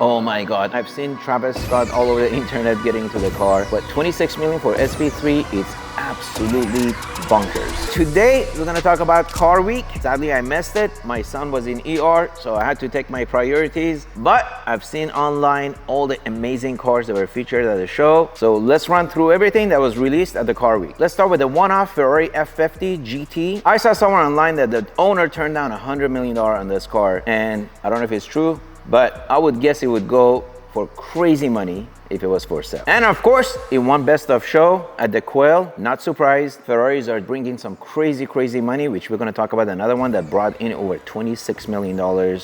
Oh my God, I've seen Travis Scott all over the internet getting into the car, but 26 million for SP3, it's absolutely bonkers. Today, we're gonna talk about Car Week. Sadly, I missed it. My son was in ER, so I had to take my priorities, but I've seen online all the amazing cars that were featured at the show. So let's run through everything that was released at the Car Week. Let's start with the one-off Ferrari F50 GT. I saw somewhere online that the owner turned down $100 million on this car, and I don't know if it's true, but I would guess it would go for crazy money if it was for sale. And of course, it won Best of Show at the Quail. Not surprised. Ferraris are bringing some crazy money, which we're gonna talk about another one that brought in over $26 million.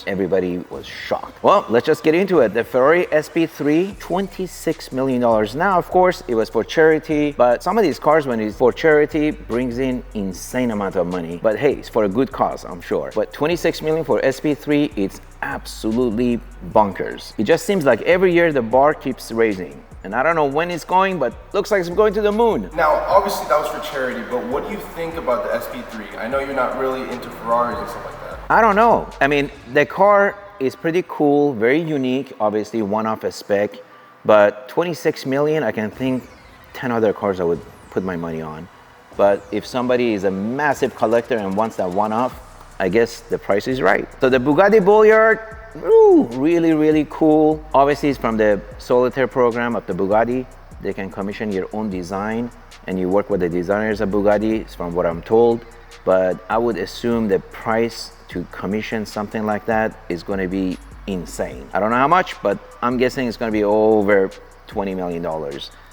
Everybody was shocked. Well, let's just get into it. The Ferrari Sp3, $26 million. Now, of course, it was for charity, but some of these cars, when it's for charity, brings in insane amount of money. But hey, it's for a good cause, I'm sure. But 26 million for Sp3, it's absolutely bonkers. It just seems like every year the bar keeps raising. And I don't know when it's going, but looks like it's going to the moon. Now, obviously that was for charity, but what do you think about the Sp3? I know you're not really into Ferraris and stuff like that. I don't know. I mean, the car is pretty cool, very unique, obviously one off a spec, but 26 million, I can think 10 other cars I would put my money on. But if somebody is a massive collector and wants that one off, I guess the price is right. So the Bugatti Bolliard, ooh, really cool. Obviously, it's from the Solitaire program of the Bugatti. They can commission your own design and you work with the designers of Bugatti, it's from what I'm told. But I would assume the price to commission something like that is gonna be insane. I don't know how much, but I'm guessing it's gonna be over $20 million.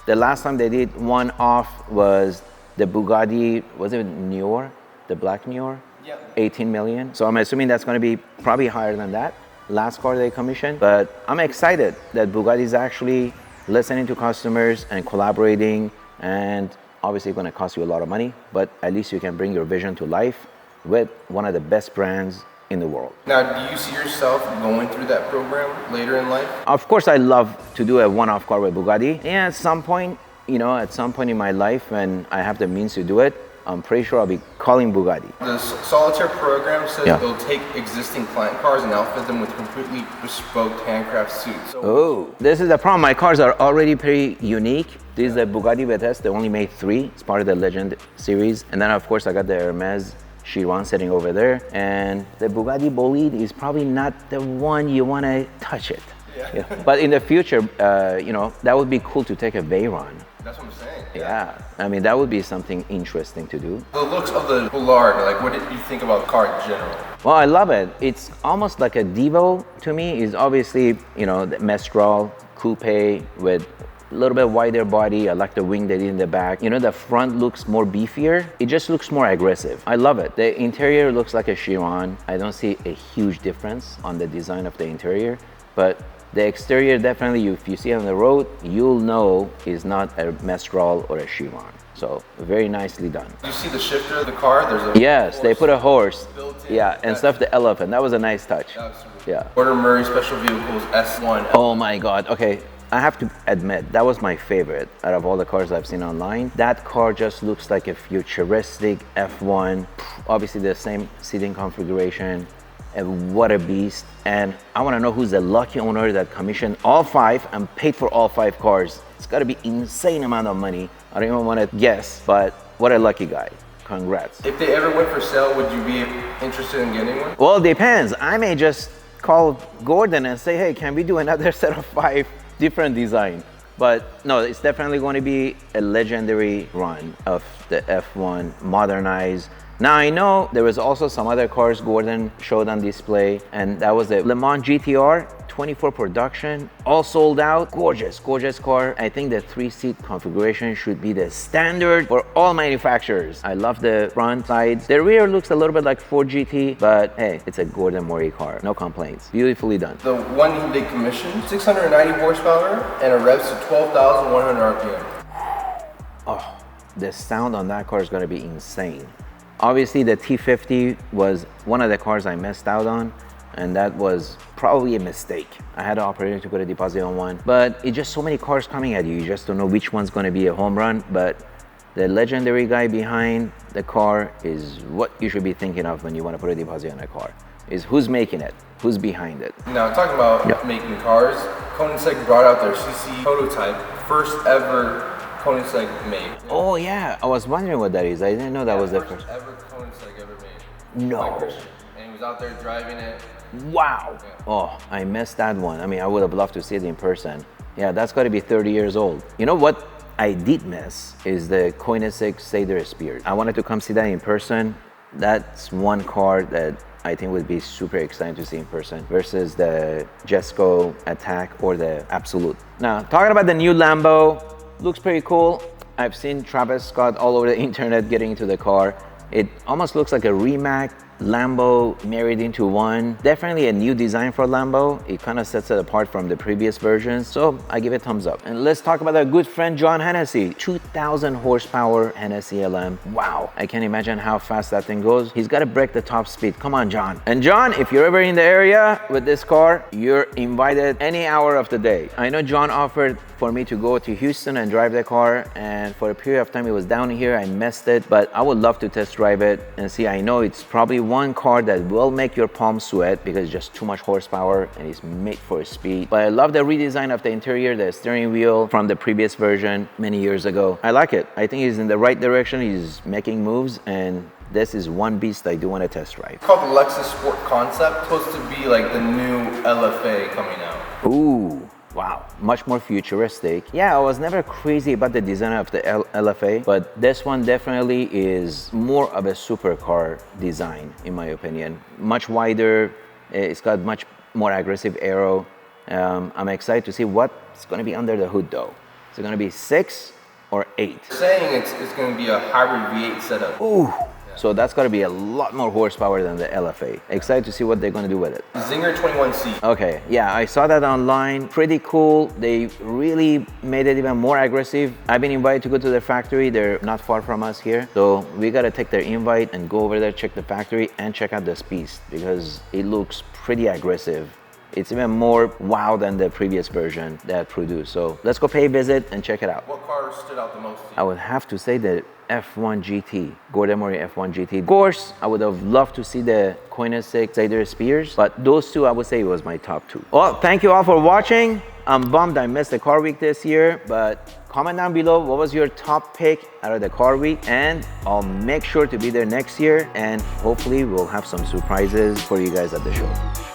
The last time they did one off was the Bugatti, was it Nior? The black Nior? Yeah. 18 million. So I'm assuming that's going to be probably higher than that. Last car they commissioned. But I'm excited that Bugatti is actually listening to customers and collaborating, and obviously going to cost you a lot of money, but at least you can bring your vision to life with one of the best brands in the world. Now, do you see yourself going through that program later in life? Of course, I love to do a one-off car with Bugatti. Yeah, at some point, at some point in my life when I have the means to do it, I'm pretty sure I'll be calling Bugatti. The Solitaire program says it'll take existing client cars and outfit them with completely bespoke handcraft suits. Oh, this is the problem. My cars are already pretty unique. This is the Bugatti Vitesse. They only made 3. It's part of the Legend series. And then, of course, I got the Hermes Chiron sitting over there. And the Bugatti Bolide is probably not the one you want to touch it. Yeah. But in the future, that would be cool to take a Veyron. That's what I'm saying. Yeah, I mean, that would be something interesting to do. The looks of the Bollard, like, what did you think about the car in general? Well, I love it. It's almost like a Devo to me. Is obviously, the Mistral coupe with a little bit wider body. I like the wing they did in the back. The front looks more beefier. It just looks more aggressive. I love it. The interior looks like a Chiron. I don't see a huge difference on the design of the interior, but the exterior, definitely, if you see it on the road, you'll know is not a Mistral or a Chiron. So very nicely done. You see the shifter of the car? There's a yes, they put a horse. Built in. Yeah, and stuff the elephant. That was a nice touch. Absolutely. Yeah. Gordon Murray Special Vehicles S1. Oh my God. Okay, I have to admit, that was my favorite out of all the cars I've seen online. That car just looks like a futuristic F1. Obviously, the same seating configuration. And what a beast. And I want to know who's the lucky owner that commissioned all 5 and paid for all 5 cars. It's got to be insane amount of money. I don't even want to guess, but what a lucky guy. Congrats. If they ever went for sale, would you be interested in getting one? Well, it depends. I may just call Gordon and say, hey, can we do another set of 5 different design? But no, it's definitely going to be a legendary run of the F1 modernized. Now, I know there was also some other cars Gordon showed on display, and that was the Le Mans GTR 24 production, all sold out. Gorgeous car. I think the 3-seat configuration should be the standard for all manufacturers. I love the front sides. The rear looks a little bit like Ford GT, but hey, it's a Gordon Murray car. No complaints. Beautifully done. The one they commissioned, 690 horsepower and a revs to 12,100 RPM. Oh, the sound on that car is going to be insane. Obviously, the T50 was one of the cars I missed out on, and that was probably a mistake. I had an opportunity to put a deposit on one, but it's just so many cars coming at you. You just don't know which one's going to be a home run, but the legendary guy behind the car is what you should be thinking of when you want to put a deposit on a car. is who's making it, who's behind it. Now, talking about making cars, Koenigsegg brought out their CC prototype, first ever Koenigsegg made. Oh yeah, I was wondering what that is. I didn't know that was the first ever Koenigsegg ever made. No. And he was out there driving it. Wow. Yeah. Oh, I missed that one. I mean, I would have loved to see it in person. Yeah, that's got to be 30 years old. You know what I did miss is the Koenigsegg Sp3. I wanted to come see that in person. That's one car that I think would be super exciting to see in person versus the Jesko Attack or the Absolute. Now, talking about the new Lambo, looks pretty cool. I've seen Travis Scott all over the internet getting into the car. It almost looks like a Rimac Lambo married into one. Definitely a new design for Lambo. It kind of sets it apart from the previous versions, so I give it thumbs up. And let's talk about our good friend John Hennessy. 2,000 horsepower Hennessy LM. Wow, I can't imagine how fast that thing goes. He's got to break the top speed. Come on, John. And John, if you're ever in the area with this car, you're invited any hour of the day. I know John offered for me to go to Houston and drive the car, and for a period of time it was down here. I missed it, but I would love to test drive it and see. I know it's probably one car that will make your palms sweat because it's just too much horsepower and it's made for speed. But I love the redesign of the interior, the steering wheel from the previous version many years ago. I like it. I think he's in the right direction. He's making moves, and this is one beast I do want to test drive. It's called the Lexus Sport Concept. It's supposed to be like the new LFA coming out. Ooh. Wow, much more futuristic. Yeah, I was never crazy about the design of the LFA, but this one definitely is more of a supercar design, in my opinion. Much wider, it's got much more aggressive aero. I'm excited to see what's gonna be under the hood though. Is it gonna be 6 or 8? Saying it's gonna be a hybrid V8 setup. Ooh. So that's got to be a lot more horsepower than the LFA. Excited to see what they're going to do with it. Zinger 21C. Okay, yeah, I saw that online. Pretty cool. They really made it even more aggressive. I've been invited to go to their factory. They're not far from us here. So we got to take their invite and go over there, check the factory and check out this beast because it looks pretty aggressive. It's even more wow than the previous version that produced. So let's go pay a visit and check it out. What car stood out the most to you? I would have to say the F1 GT, Gordon Murray F1 GT. Of course, I would have loved to see the Koenigsegg Sp3, but those two I would say it was my top 2. Well, thank you all for watching. I'm bummed I missed the car week this year, but comment down below what was your top pick out of the car week, and I'll make sure to be there next year, and hopefully we'll have some surprises for you guys at the show.